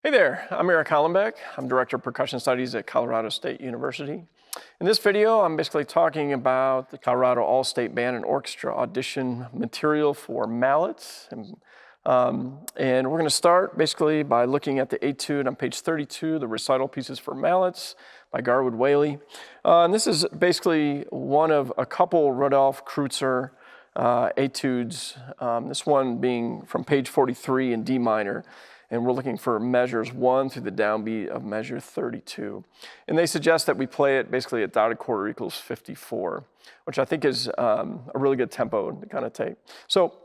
Hey there, I'm Eric Hollenbeck. I'm Director of Percussion Studies at Colorado State University. In this video, I'm basically talking about the Colorado All-State Band and Orchestra audition material for Mallets. And we're going to start basically by looking at the etude on page 32, the recital pieces for Mallets by Garwood Whaley. And this is basically one of a couple Rudolf Kreutzer etudes, this one being from page 43 in D minor. And we're looking for measures 1 through the downbeat of measure 32. And they suggest that we play it basically at dotted quarter equals 54, which I think is a really good tempo to kind of take. So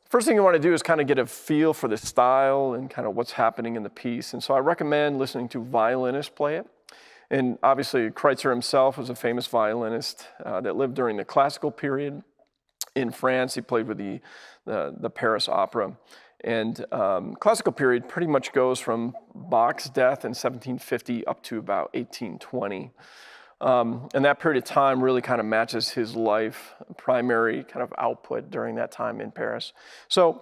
first thing you want to do is kind of get a feel for the style and kind of what's happening in the piece. And so I recommend listening to violinists play it. And obviously Kreutzer himself was a famous violinist that lived during the classical period in France. He played with the Paris Opera. And classical period pretty much goes from Bach's death in 1750 up to about 1820. And that period of time really kind of matches his life, primary kind of output during that time in Paris. So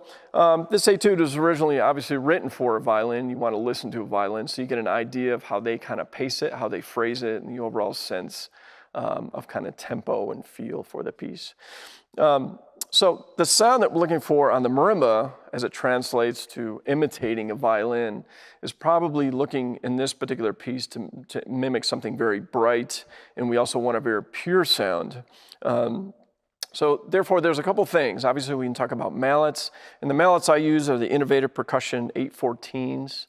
this etude was originally obviously written for a violin. You want to listen to a violin so you get an idea of how they kind of pace it, how they phrase it, and the overall sense of kind of tempo and feel for the piece. So the sound that we're looking for on the marimba, as it translates to imitating a violin, is probably looking in this particular piece to mimic something very bright, and we also want a very pure sound. So therefore, there's a couple things. Obviously, we can talk about mallets, and the mallets I use are the Innovative Percussion 814s.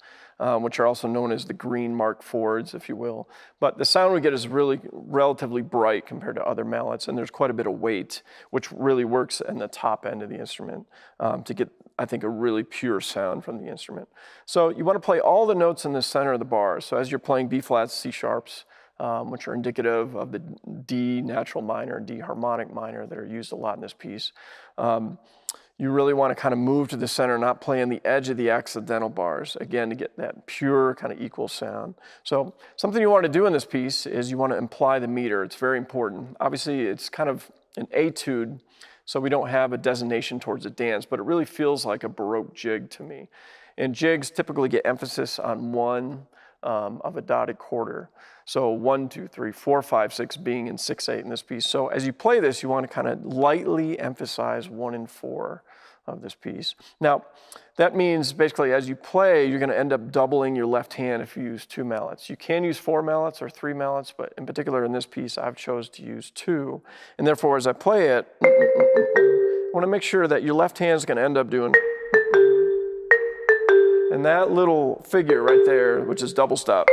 Which are also known as the green Mark IVs, if you will. But the sound we get is really relatively bright compared to other mallets, and there's quite a bit of weight, which really works in the top end of the instrument to get, I think, a really pure sound from the instrument. So you want to play all the notes in the center of the bar. So as you're playing B flats, C sharps, which are indicative of the D natural minor, D harmonic minor that are used a lot in this piece. You really want to kind of move to the center, not play on the edge of the accidental bars, again, to get that pure kind of equal sound. So something you want to do in this piece is you want to imply the meter. It's very important. Obviously, it's kind of an etude, so we don't have a designation towards a dance, but it really feels like a Baroque jig to me. And jigs typically get emphasis on one of a dotted quarter. So 1, 2, 3, 4, 5, 6 being in 6, 8 in this piece. So as you play this, you want to kind of lightly emphasize 1 and 4 of this piece. Now, that means basically as you play, you're going to end up doubling your left hand if you use 2 mallets. You can use 4 mallets or 3 mallets, but in particular in this piece, I've chose to use 2. And therefore, as I play it, I want to make sure that your left hand is going to end up doing. And that little figure right there, which is double stop,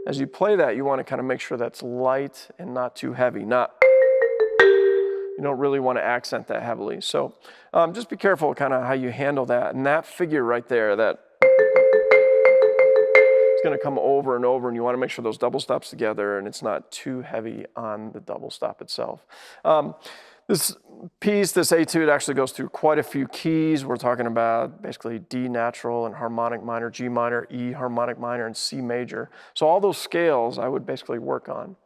as you play that, you want to kind of make sure that's light and not too heavy. You don't really want to accent that heavily. So just be careful kind of how you handle that. And that figure right there, that it's going to come over and over, and you want to make sure those double stops together and it's not too heavy on the double stop itself. This piece, this etude actually goes through quite a few keys. We're talking about basically D natural and harmonic minor, G minor, E harmonic minor, and C major. So all those scales I would basically work on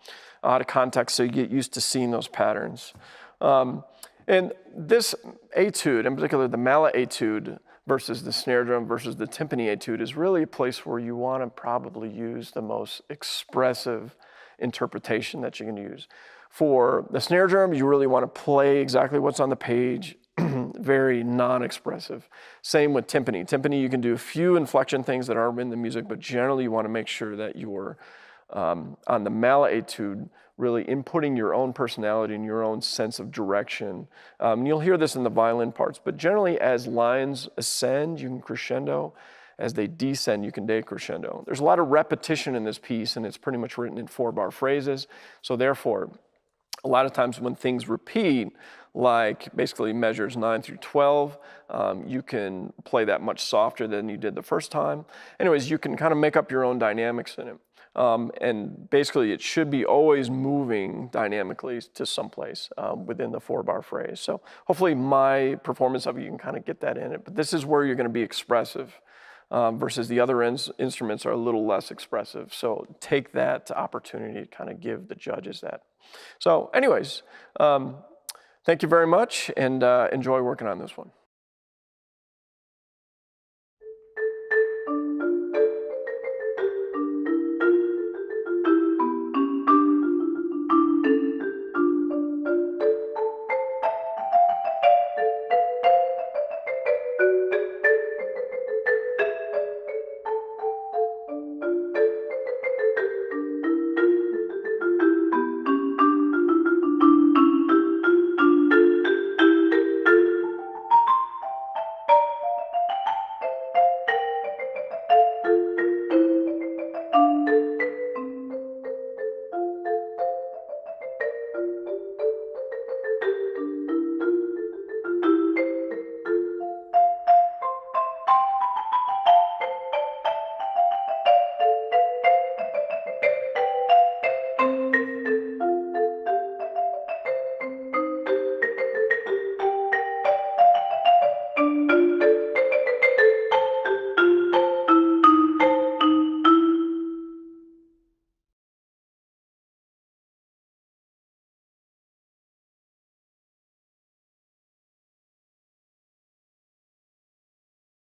out of context so you get used to seeing those patterns. And this etude, in particular the mallet etude versus the snare drum versus the timpani etude, is really a place where you want to probably use the most expressive interpretation that you can use. For the snare drum, you really want to play exactly what's on the page, very non-expressive. Same with timpani. Timpani, you can do a few inflection things that are in the music, but generally you want to make sure that you're, on the mallet etude, really inputting your own personality and your own sense of direction. You'll hear this in the violin parts, but generally as lines ascend, you can crescendo. As they descend, you can decrescendo. There's a lot of repetition in this piece, and it's pretty much written in 4-bar phrases. So therefore, a lot of times when things repeat, like basically measures 9 through 12, you can play that much softer than you did the first time. Anyways, you can kind of make up your own dynamics in it. And basically, it should be always moving dynamically to someplace within the 4-bar phrase. So hopefully my performance of it, you can kind of get that in it. But this is where you're going to be expressive versus the other instruments are a little less expressive. So take that opportunity to kind of give the judges that. So anyways, thank you very much, and enjoy working on this one.